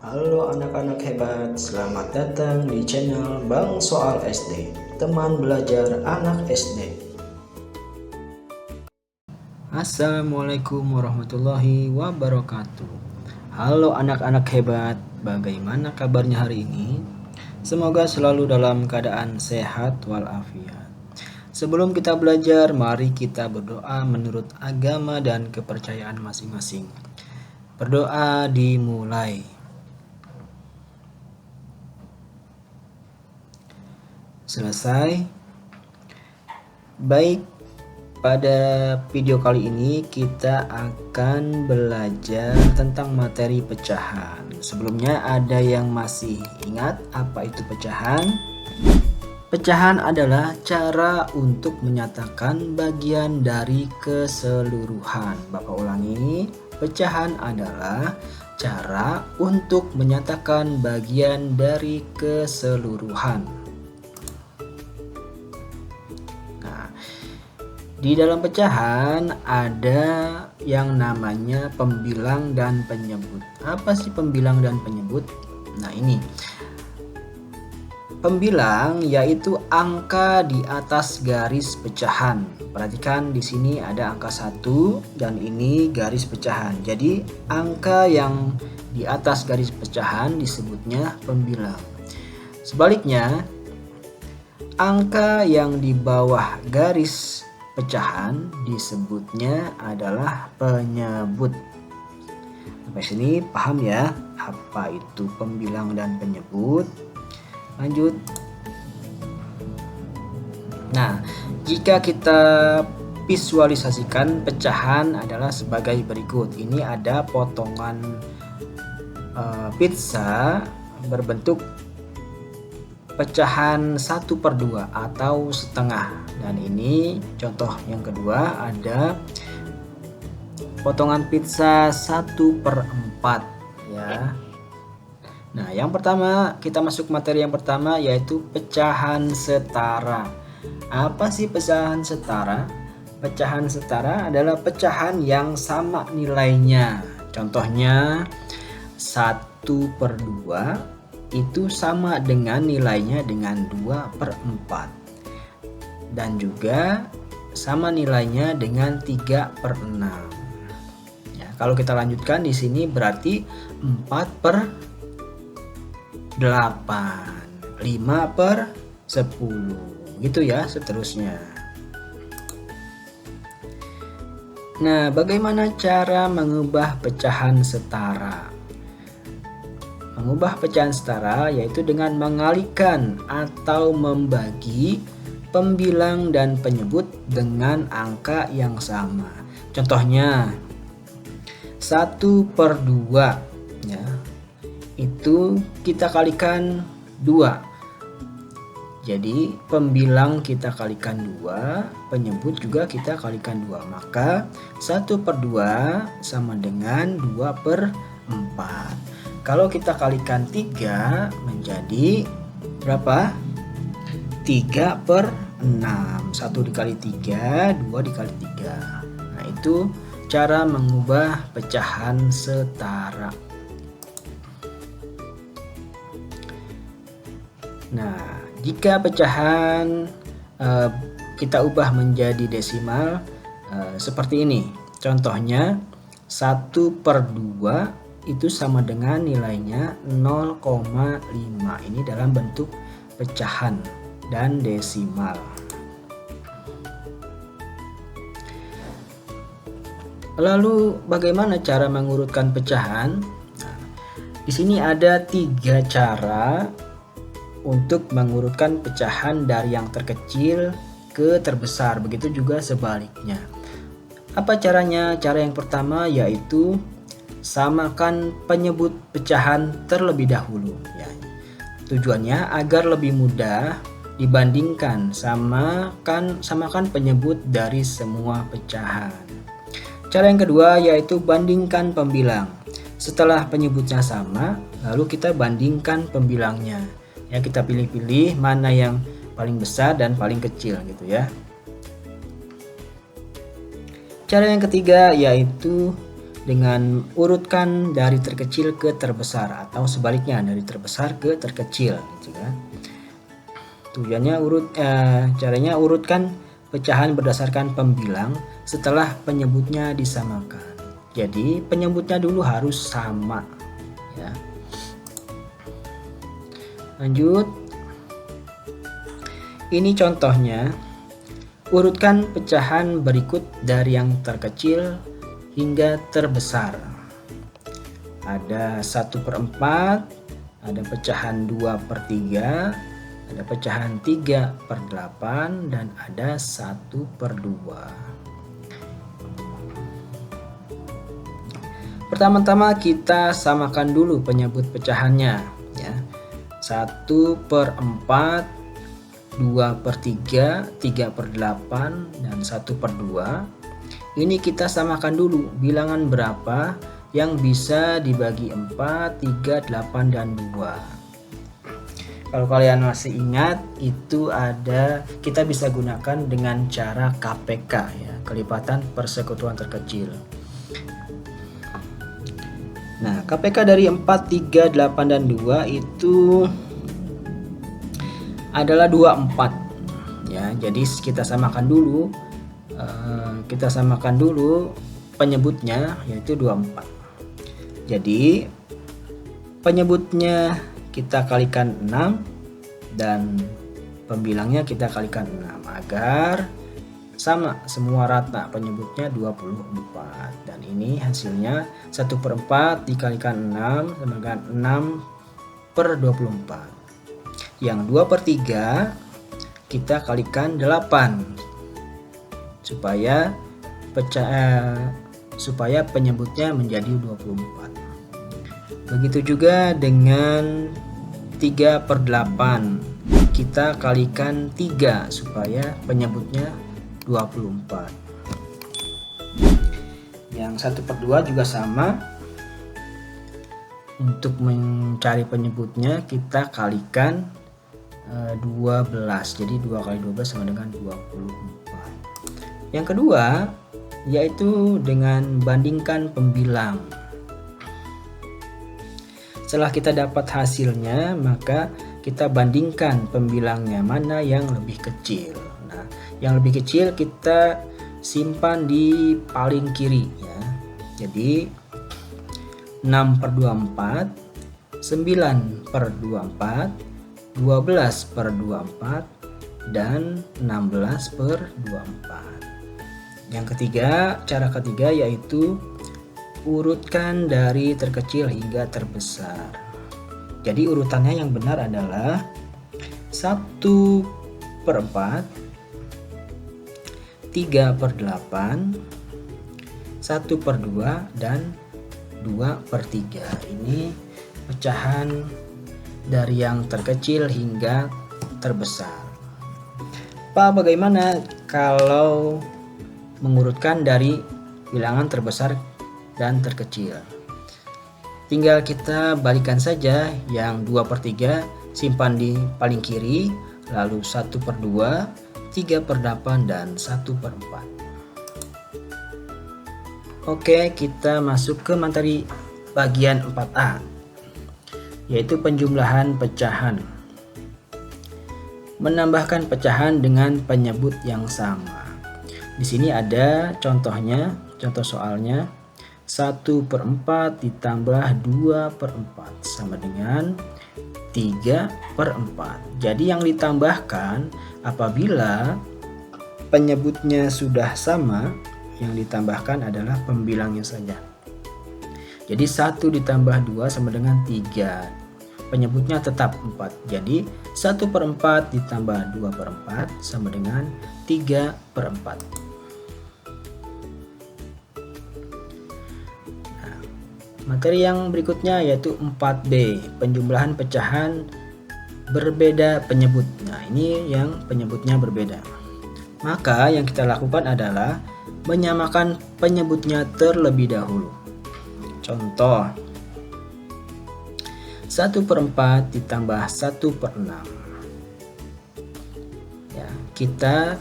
Halo anak-anak hebat, selamat datang di channel Bang Soal SD, teman belajar anak SD. Assalamualaikum warahmatullahi wabarakatuh. Halo anak-anak hebat, bagaimana kabarnya hari ini? Semoga selalu dalam keadaan sehat walafiat. Sebelum kita belajar, mari kita berdoa menurut agama dan kepercayaan masing-masing. Berdoa dimulai. Selesai. Baik, pada video kali ini kita akan belajar tentang materi pecahan. Sebelumnya, ada yang masih ingat apa itu pecahan? Pecahan adalah cara untuk menyatakan bagian dari keseluruhan. Bapak ulangi, pecahan adalah cara untuk menyatakan bagian dari keseluruhan. Di dalam pecahan ada yang namanya pembilang dan penyebut. Apa sih pembilang dan penyebut? Nah, ini. Pembilang yaitu angka di atas garis pecahan. Perhatikan di sini ada angka 1 dan ini garis pecahan. Jadi, angka yang di atas garis pecahan disebutnya pembilang. Sebaliknya, angka yang di bawah garis pecahan disebutnya adalah penyebut. Sampai sini paham ya apa itu pembilang dan penyebut? Lanjut. Nah, jika kita visualisasikan pecahan adalah sebagai berikut. Ini ada potongan pizza berbentuk pecahan 1/2 atau setengah. Dan ini contoh yang kedua, ada potongan pizza 1/4 ya. Nah, yang pertama kita masuk materi yang pertama yaitu pecahan setara. Apa sih pecahan setara? Pecahan setara adalah pecahan yang sama nilainya. Contohnya 1/2 itu sama dengan nilainya dengan 2/4. Dan juga sama nilainya dengan 3/6. Ya, kalau kita lanjutkan di sini berarti 4/8, 5/10, gitu ya seterusnya. Nah, bagaimana cara mengubah pecahan setara? Mengubah pecahan setara yaitu dengan mengalihkan atau membagi pembilang dan penyebut dengan angka yang sama. Contohnya 1/2 ya. Itu kita kalikan 2. Jadi pembilang kita kalikan 2, penyebut juga kita kalikan 2. Maka 1/2 sama dengan 2/4. Kalau kita kalikan 3 menjadi berapa? 3/6. 1 dikali 3, 2 dikali 3. Nah, itu cara mengubah pecahan setara. Nah, jika pecahan kita ubah menjadi desimal seperti ini. Contohnya 1/2 itu sama dengan nilainya 0,5. Ini dalam bentuk pecahan dan desimal. Lalu bagaimana cara mengurutkan pecahan? Nah, di sini ada 3 cara untuk mengurutkan pecahan dari yang terkecil ke terbesar. Begitu juga sebaliknya. Apa caranya? Cara yang pertama yaitu samakan penyebut pecahan terlebih dahulu ya. Tujuannya agar lebih mudah dibandingkan, samakan penyebut dari semua pecahan. Cara yang kedua yaitu bandingkan pembilang. Setelah penyebutnya sama, lalu kita bandingkan pembilangnya. Ya, kita pilih-pilih mana yang paling besar dan paling kecil gitu ya. Cara yang ketiga yaitu dengan urutkan dari terkecil ke terbesar atau sebaliknya dari terbesar ke terkecil gitu kan. Tujuannya caranya urutkan pecahan berdasarkan pembilang setelah penyebutnya disamakan. Jadi penyebutnya dulu harus sama ya. Lanjut. Ini contohnya. Urutkan pecahan berikut dari yang terkecil hingga terbesar. Ada 1/4, ada pecahan 2/3, ada pecahan 3/8, dan ada 1/2. Pertama-tama kita samakan dulu penyebut pecahannya ya. 1/4, 2/3, 3/8, dan 1/2. Ini kita samakan dulu bilangan berapa yang bisa dibagi 4, 3, 8, dan 2. Kalau kalian masih ingat, itu kita bisa gunakan dengan cara KPK ya, kelipatan persekutuan terkecil. Nah, KPK dari 4, 3, 8, dan 2 itu adalah 24 ya. Jadi kita samakan dulu penyebutnya, yaitu 24. Jadi penyebutnya kita kalikan 6 dan pembilangnya kita kalikan 6 agar sama, semua rata, penyebutnya 24. Dan ini hasilnya 1/4 dikalikan 6 sama dengan 6/24. Yang 2/3 kita kalikan 8 supaya penyebutnya menjadi 24. Begitu juga dengan 3/8 kita kalikan 3 supaya penyebutnya 24. Yang 1/2 juga sama. Untuk mencari penyebutnya kita kalikan 12. Jadi 2 kali 12 sama dengan 24. Yang kedua yaitu dengan bandingkan pembilang. Setelah kita dapat hasilnya, maka kita bandingkan pembilangnya mana yang lebih kecil. Nah, yang lebih kecil kita simpan di paling kiri ya. Jadi 6/24, 9/24, 12/24, dan 16/24. Yang ketiga, cara ketiga yaitu urutkan dari terkecil hingga terbesar. Jadi urutannya yang benar adalah 1/4, 3/8, 1/2, dan 2/3. Ini pecahan dari yang terkecil hingga terbesar. Pak, bagaimana kalau mengurutkan dari bilangan terbesar dan terkecil? Tinggal kita balikan saja. Yang 2/3 simpan di paling kiri, lalu 1/2, 3/8, dan 1/4. Oke, kita masuk ke materi bagian 4A, yaitu penjumlahan pecahan. Menambahkan pecahan dengan penyebut yang sama. Di sini ada contohnya, contoh soalnya. 1/4 ditambah 2/4 sama dengan 3/4. Jadi yang ditambahkan apabila penyebutnya sudah sama, yang ditambahkan adalah pembilangnya saja. Jadi 1 ditambah 2 sama dengan 3. Penyebutnya tetap 4. Jadi 1/4 ditambah 2/4 sama dengan 3/4. Nah, materi yang berikutnya yaitu 4B, penjumlahan pecahan berbeda penyebut. Nah, ini yang penyebutnya berbeda. Maka yang kita lakukan adalah menyamakan penyebutnya terlebih dahulu. Contoh, 1/4 ditambah 1/6. Ya, kita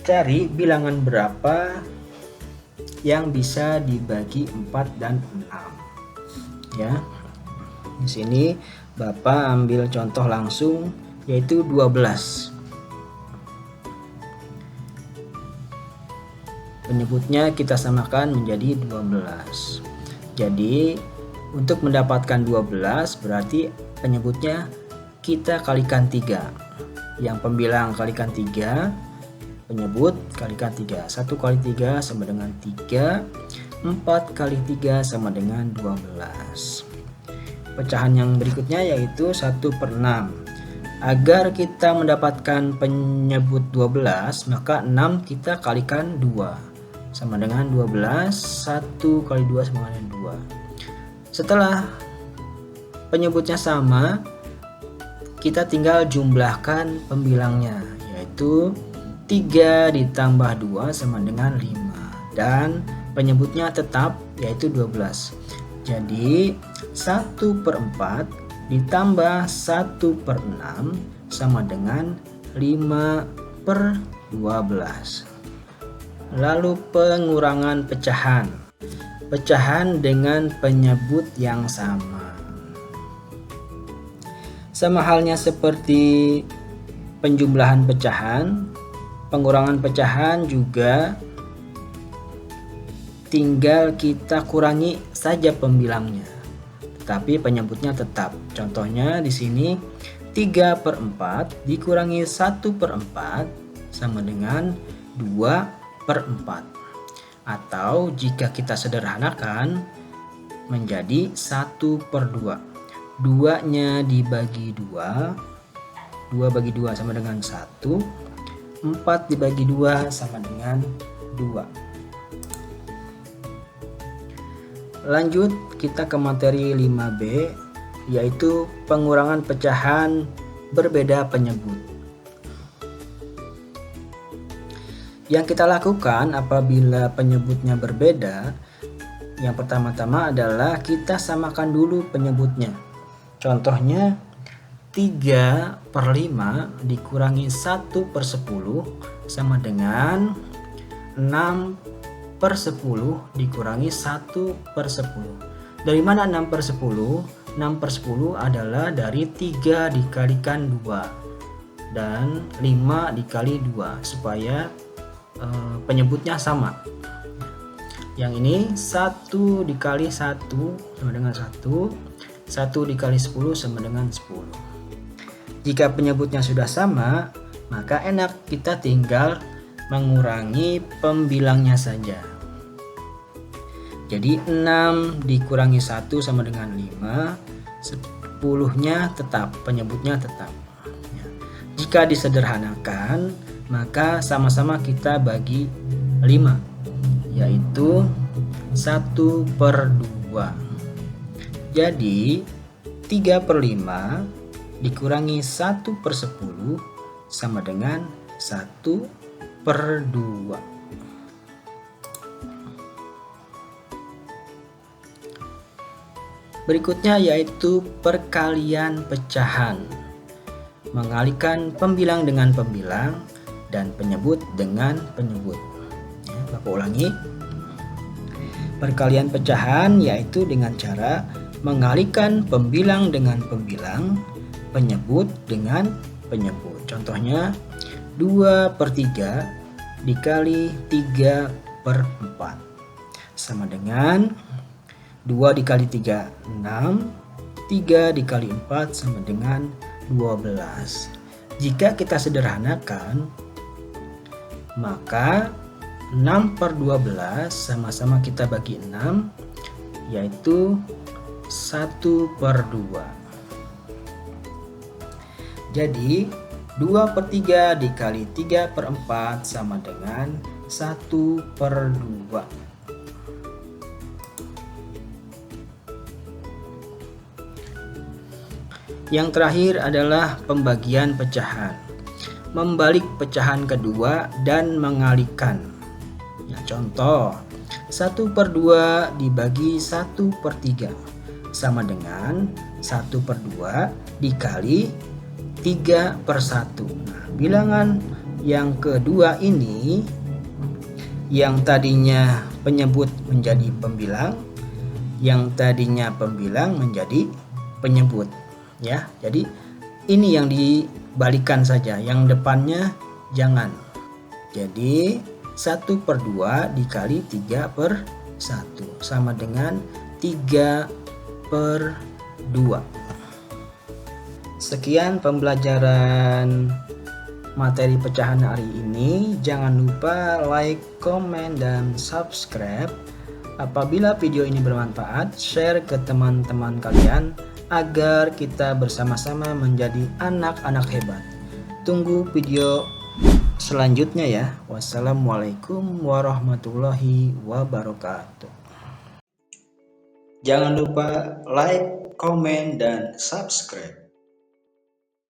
cari bilangan berapa yang bisa dibagi 4 dan 6 ya. Di sini Bapak ambil contoh langsung, yaitu 12. Penyebutnya kita samakan menjadi 12. Jadi untuk mendapatkan 12 berarti penyebutnya kita kalikan 3. Yang pembilang kalikan 3, penyebut kalikan 3. 1 kali 3 sama dengan 3. 4 kali 3 sama dengan 12. Pecahan yang berikutnya yaitu 1/6. Agar kita mendapatkan penyebut 12, maka 6 kita kalikan 2 sama dengan 12. 1 kali 2 sama dengan 2. Setelah penyebutnya sama, kita tinggal jumlahkan pembilangnya, yaitu 3 ditambah 2 sama dengan 5, dan penyebutnya tetap yaitu 12. Jadi 1/4 ditambah 1/6 sama dengan 5/12. Lalu pengurangan pecahan. Pecahan dengan penyebut yang sama. Sama halnya seperti penjumlahan pecahan, pengurangan pecahan juga tinggal kita kurangi saja pembilangnya, tetapi penyebutnya tetap. Contohnya di sini 3/4 dikurangi 1/4 sama dengan 2/4. Atau jika kita sederhanakan menjadi 1/2. 2-nya dibagi 2, 2 bagi 2 sama dengan 1, 4 dibagi 2 sama dengan 2. Lanjut kita ke materi 5B, yaitu pengurangan pecahan berbeda penyebut. Yang kita lakukan apabila penyebutnya berbeda, yang pertama-tama adalah kita samakan dulu penyebutnya. Contohnya 3/5 dikurangi 1/10 sama dengan 6/10 dikurangi 1/10. Dari mana 6/10? 6/10 adalah dari 3 dikalikan 2 dan 5 dikali 2 supaya penyebutnya sama. Yang ini 1 dikali 1 sama dengan 1, 1 dikali 10 sama dengan 10. Jika penyebutnya sudah sama, maka enak, kita tinggal mengurangi pembilangnya saja. Jadi 6 dikurangi 1 sama dengan 5, 10-nya tetap, penyebutnya tetap. Jika disederhanakan, maka sama-sama kita bagi 5, yaitu 1/2. Jadi 3/5 dikurangi 1/10 sama dengan 1/2. Berikutnya yaitu perkalian pecahan. Mengalihkan pembilang dengan pembilang dan penyebut dengan penyebut. Bapak ulangi. Perkalian pecahan yaitu dengan cara mengalihkan pembilang dengan pembilang, penyebut dengan penyebut. Contohnya 2/3 dikali 3/4 sama dengan 2 dikali 3 6, 3 dikali 4 sama dengan 12. Jika kita sederhanakan, maka 6/12 sama-sama kita bagi 6, yaitu 1/2. Jadi 2/3 dikali 3/4 sama dengan 1/2. Yang terakhir adalah pembagian pecahan. Membalik pecahan kedua dan mengalihkan. Contoh 1/2 dibagi 1/3 sama dengan 1/2 dikali 3/1. Bilangan yang kedua ini yang tadinya penyebut menjadi pembilang, yang tadinya pembilang menjadi penyebut ya. Jadi ini yang dibalikan saja, yang depannya jangan. Jadi 1/2 dikali 3/1 sama dengan 3/2. Sekian pembelajaran materi pecahan hari ini. Jangan lupa like, komen, dan subscribe. Apabila video ini bermanfaat, share ke teman-teman kalian agar kita bersama-sama menjadi anak-anak hebat. Tunggu video selanjutnya ya. Wassalamualaikum warahmatullahi wabarakatuh. Jangan lupa like, komen, dan subscribe.